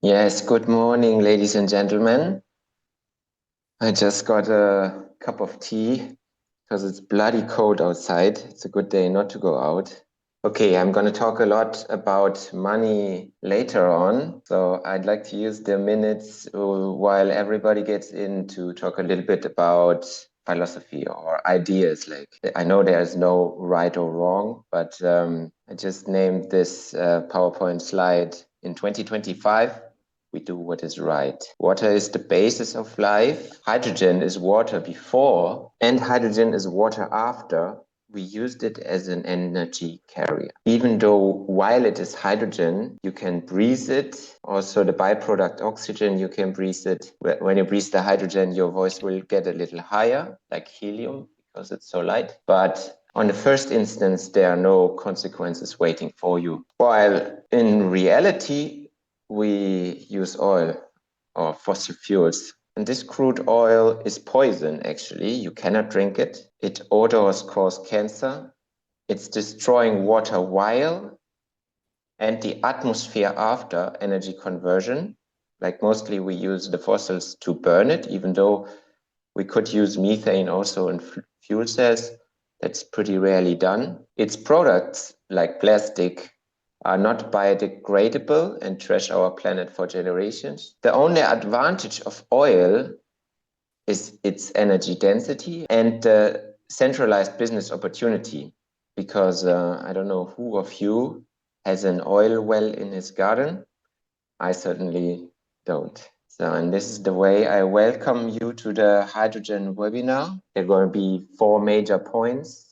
Yes, good morning, ladies and gentlemen. I just got a cup of tea because it's bloody cold outside. It's a good day not to go out. Okay, I'm going to talk a lot about money later on. So I'd like to use the minutes while everybody gets in to talk a little bit about philosophy or ideas. Like, I know there's no right or wrong, but I just named this PowerPoint slide in 2025. We do what is right. Water is the basis of life. Hydrogen is water before, and hydrogen is water after. We used it as an energy carrier. Even though while it is hydrogen, you can breathe it. Also, the byproduct oxygen, you can breathe it. When you breathe the hydrogen, your voice will get a little higher, like helium, because it's so light. But on the first instance, there are no consequences waiting for you. While in reality, we use oil or fossil fuels. And this crude oil is poison, actually. You cannot drink it. It odors cause cancer. It's destroying water while and the atmosphere after energy conversion. Like mostly we use the fossils to burn it, even though we could use methane also in fuel cells. That's pretty rarely done. Its products, like plastic, are not biodegradable and trash our planet for generations. The only advantage of oil is its energy density and centralized business opportunity. Because I don't know who of you has an oil well in his garden. I certainly don't. So, and this is the way I welcome you to the hydrogen webinar. There are going to be 4 major points.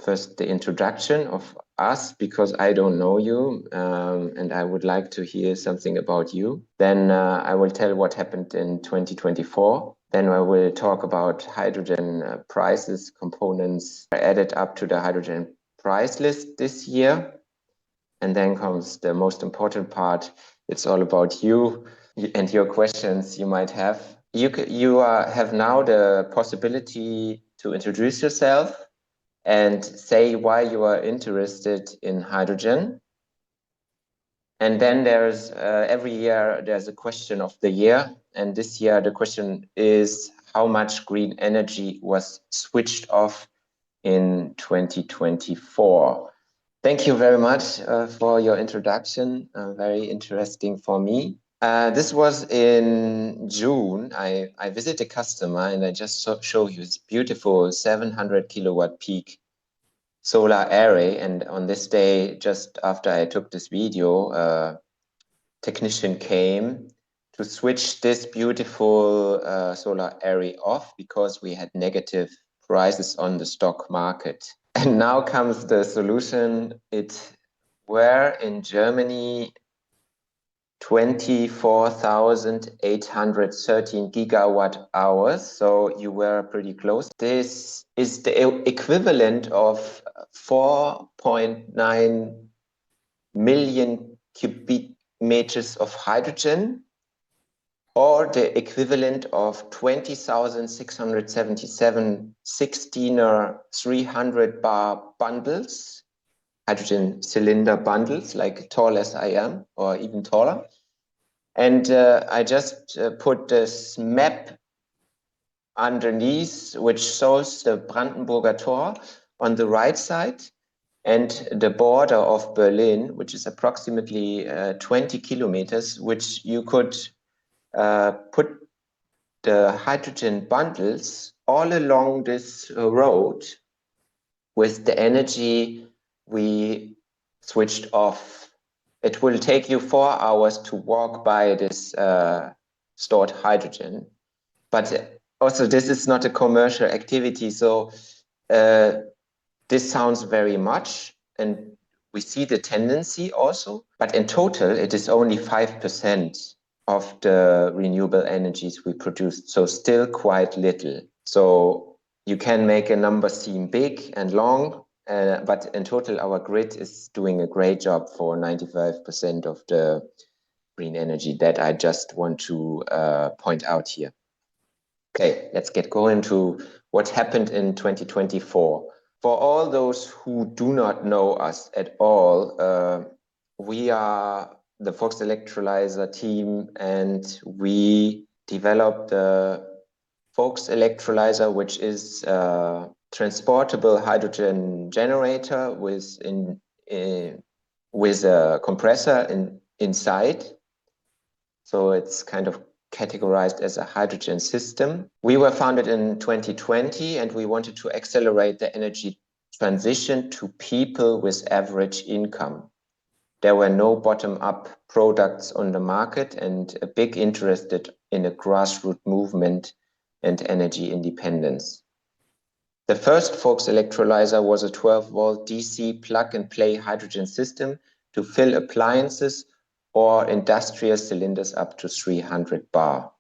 First, the introduction of us, because I don't know you, and I would like to hear something about you. Then I will tell what happened in 2024. Then I will talk about hydrogen prices, components added up to the hydrogen price list this year. And then comes the most important part. It's all about you and your questions you might have. You have now the possibility to introduce yourself and say why you are interested in hydrogen. And then there's every year there's a question of the year. And this year the question is how much green energy was switched off in 2024. Thank you very much for your introduction. Very interesting for me. This was in June. I visited a customer and I just show you this beautiful 700 kilowatt peak solar array. And on this day, just after I took this video, a technician came to switch this beautiful solar array off because we had negative prices on the stock market. And now comes the solution. It were in Germany 24,813 gigawatt hours. So you were pretty close. This is the equivalent of 4.9 million cubic meters of hydrogen, or the equivalent of 20,677 16er 300 bar bundles, hydrogen cylinder bundles, like tall as I am, or even taller. And I just put this map underneath, which shows the Brandenburger Tor on the right side and the border of Berlin, which is approximately 20 kilometers, which you could put the hydrogen bundles all along this road with the energy we switched off. It will take you 4 hours to walk by this stored hydrogen. But also, this is not a commercial activity. So this sounds very much, and we see the tendency also. But in total, it is only 5% of the renewable energies we produce. So still quite little. So you can make a number seem big and long, but in total, our grid is doing a great job for 95% of the green energy that I just want to point out here. Okay, let's get going to what happened in 2024. For all those who do not know us at all, we are the Volks Electrolyzer team, and we developed the Volks Electrolyzer, which is a transportable hydrogen generator with a compressor inside. So it's kind of categorized as a hydrogen system. We were founded in 2020, and we wanted to accelerate the energy transition to people with average income. There were no bottom-up products on the market, and a big interest in a grassroots movement and energy independence. The first Volks Electrolyzer was a 12-volt DC plug-and-play hydrogen system to fill appliances or industrial cylinders up to 300 bar.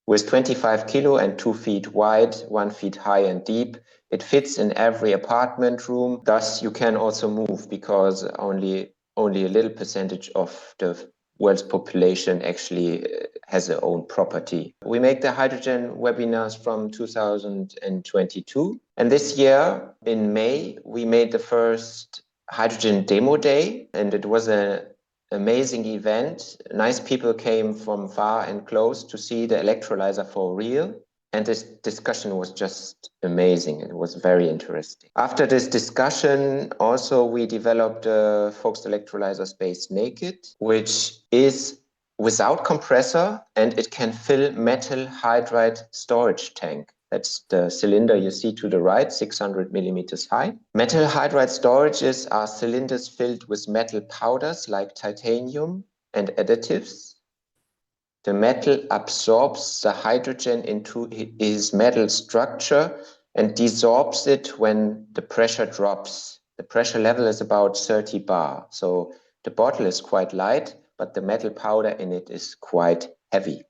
With 25 kilo and 2 feet wide, 1 feet high and deep, it fits in every apartment room. Thus, you can also move, because only a little percentage of the world's population actually has their own property. We make the hydrogen webinars from 2022. And this year, in May, we made the first hydrogen demo day, and it was an amazing event. Nice people came from far and close to see the electrolyzer for real. And this discussion was just amazing. It was very interesting. After this discussion, also we developed a Volks Electrolyzer Space Naked, which is without compressor, and it can fill metal hydride storage tank. That's the cylinder you see to the right, 600 millimeters high. Metal hydride storages are cylinders filled with metal powders like titanium and additives. The metal absorbs the hydrogen into its metal structure and desorbs it when the pressure drops. The pressure level is about 30 bar. So the bottle is quite light, but the metal powder in it is quite heavy.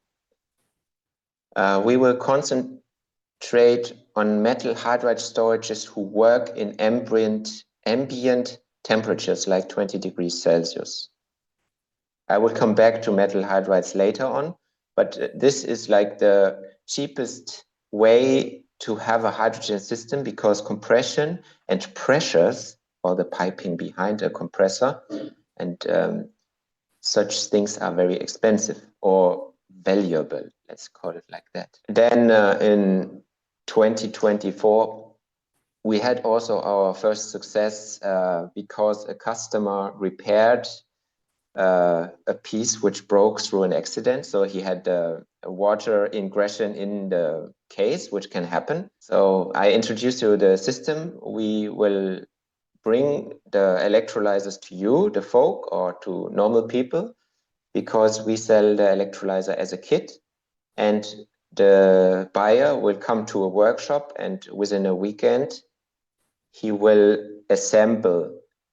We will concentrate on metal hydride storages who work in ambient temperatures like 20 degrees Celsius. I will come back to metal hydrides later on, but this is like the cheapest way to have a hydrogen system, because compression and pressures, or the piping behind a compressor, and such things are very expensive or valuable, let's call it like that. Then in 2024, we had also our first success because a customer repaired a piece which broke through an accident. So he had a water ingression in the case, which can happen. So I introduced you the system. We will bring the electrolyzers to you, the folk, or to normal people, because we sell the electrolyzer as a kit. And the buyer will come to a workshop, and within a weekend, he will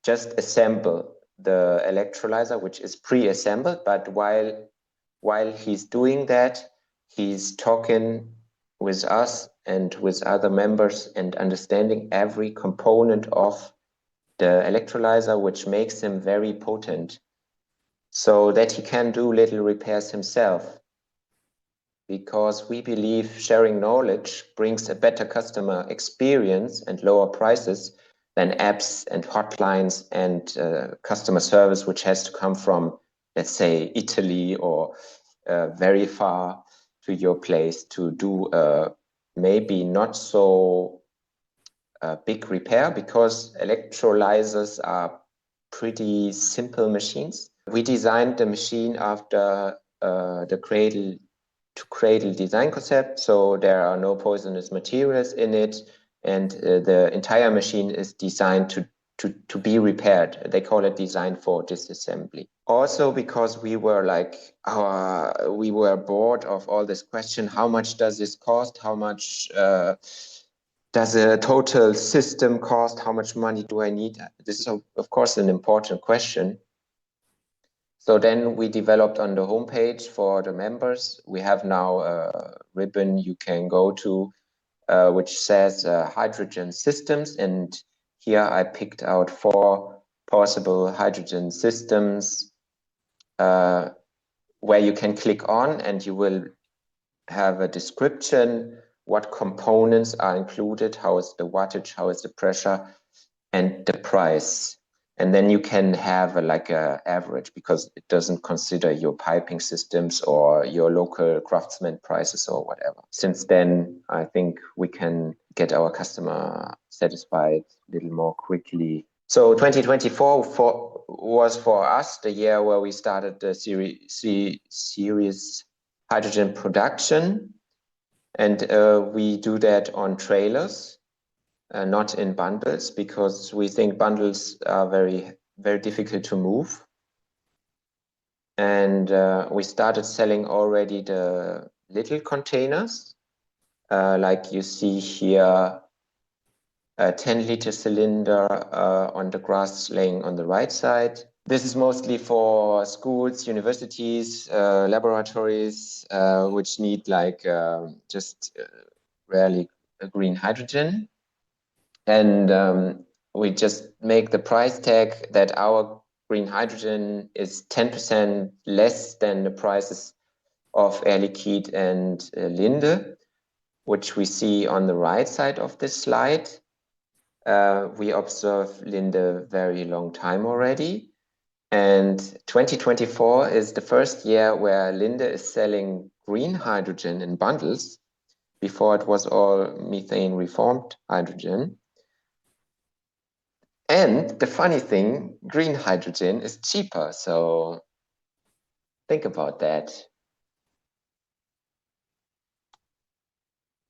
just assemble the electrolyzer, which is pre-assembled. But while he's doing that, he's talking with us and with other members and understanding every component of the electrolyzer, which makes him very potent, so that he can do little repairs himself. Because we believe sharing knowledge brings a better customer experience and lower prices than apps and hotlines and customer service, which has to come from, let's say, Italy or very far to your place to do maybe not so big repair, because electrolyzers are pretty simple machines. We designed the machine after the cradle design concept, so there are no poisonous materials in it, and the entire machine is designed to be repaired. They call it design for disassembly. Also, because we were bored of all this question: how much does this cost? How much does a total system cost? How much money do I need? This is of course an important question. So then we developed on the homepage for the members. We have now a ribbon you can go to, which says hydrogen systems. And here I picked out 4 possible hydrogen systems where you can click on, and you will have a description, what components are included, how is the wattage, how is the pressure, and the price. And then you can have like a average, because it doesn't consider your piping systems or your local craftsman prices or whatever. Since then, I think we can get our customer satisfied a little more quickly. So 2024 was for us the year where we started the series hydrogen production. And we do that on trailers. Not in bundles, because we think bundles are very, very difficult to move. And we started selling already the little containers, like you see here, a 10-liter cylinder on the grass laying on the right side. This is mostly for schools, universities, laboratories, which need like just rarely green hydrogen. And we just make the price tag that our green hydrogen is 10% less than the prices of Air Liquide and Linde, which we see on the right side of this slide. We observe Linde very long time already. And 2024 is the first year where Linde is selling green hydrogen in bundles. Before it was all methane reformed hydrogen. And the funny thing, green hydrogen is cheaper. So think about that.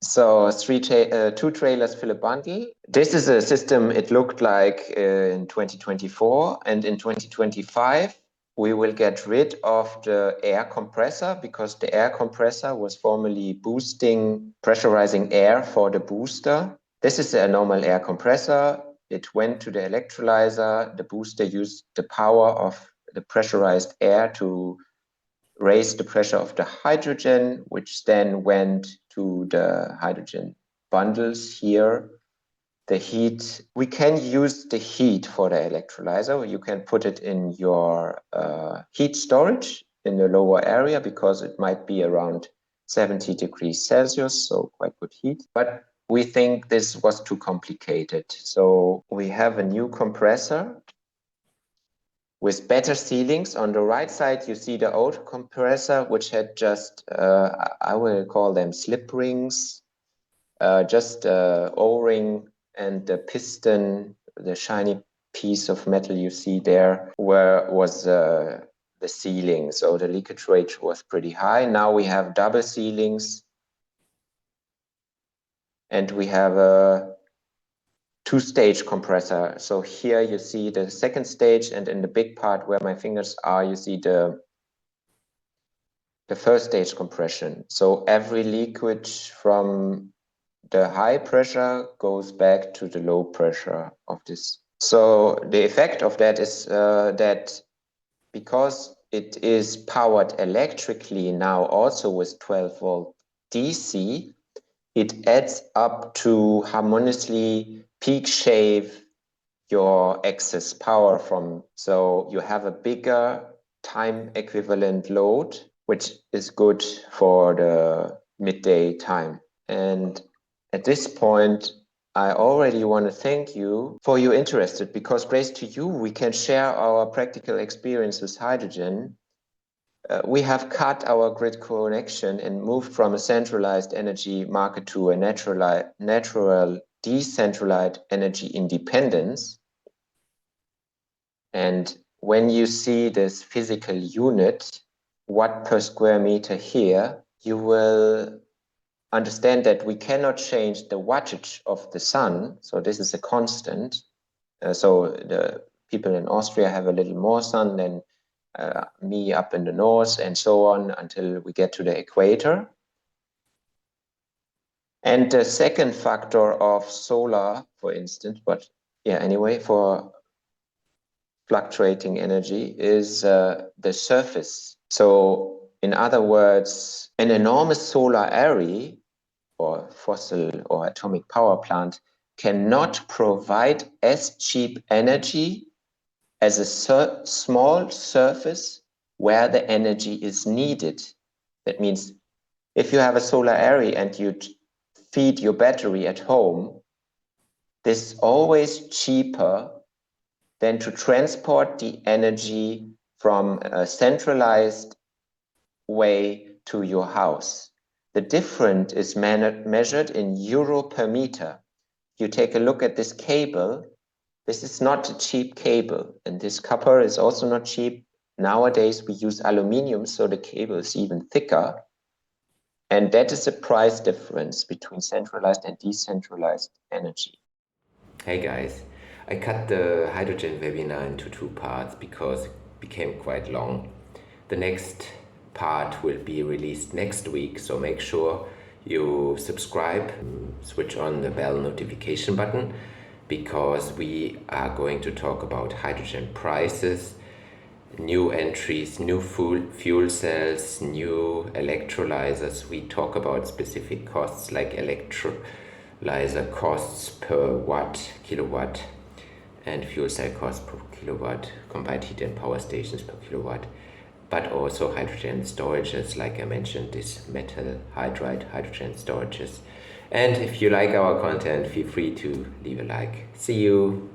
So two trailers fill a bundle. This is a system it looked like in 2024. And in 2025, we will get rid of the air compressor, because the air compressor was formerly pressurizing air for the booster. This is a normal air compressor. It went to the electrolyzer. The booster used the power of the pressurized air to raise the pressure of the hydrogen, which then went to the hydrogen bundles here. The heat, we can use the heat for the electrolyzer. You can put it in your heat storage in the lower area, because it might be around 70 degrees Celsius, so quite good heat. But we think this was too complicated. So we have a new compressor with better sealings. On the right side, you see the old compressor, which had just, I will call them slip rings, just O-ring and the piston, the shiny piece of metal you see there, where was the sealing. So the leakage rate was pretty high. Now we have double sealings, and we have a two-stage compressor. So here you see the second stage, and in the big part where my fingers are, you see the first stage compression. So every liquid from the high pressure goes back to the low pressure of this. So the effect of that is that because it is powered electrically now also with 12-volt DC, it adds up to harmoniously peak shave your excess power from. So you have a bigger time equivalent load, which is good for the midday time. And at this point, I already want to thank you for your interest, because grace to you, we can share our practical experience with hydrogen. We have cut our grid connection and moved from a centralized energy market to a natural decentralized energy independence. And when you see this physical unit, watt per square meter here, you will understand that we cannot change the wattage of the sun. So this is a constant. So the people in Austria have a little more sun than me up in the north, and so on until we get to the equator. And the second factor of solar, for instance, but yeah, anyway, for fluctuating energy is the surface. So in other words, an enormous solar array or fossil or atomic power plant cannot provide as cheap energy as a small surface where the energy is needed. That means if you have a solar array and you feed your battery at home, this is always cheaper than to transport the energy from a centralized way to your house. The difference is measured in euro per meter. You take a look at this cable. This is not a cheap cable, and this copper is also not cheap. Nowadays, we use aluminium, so the cable is even thicker. And that is the price difference between centralized and decentralized energy. Hey guys, I cut the hydrogen webinar into 2 parts because it became quite long. The next part will be released next week, so make sure you subscribe, switch on the bell notification button, because we are going to talk about hydrogen prices, new entries, new fuel cells, new electrolyzers. We talk about specific costs like electrolyzer costs per kilowatt, and fuel cell costs per kilowatt, combined heat and power stations per kilowatt, but also hydrogen storages, like I mentioned, this Metalhydride hydrogen storages. And if you like our content, feel free to leave a like. See you!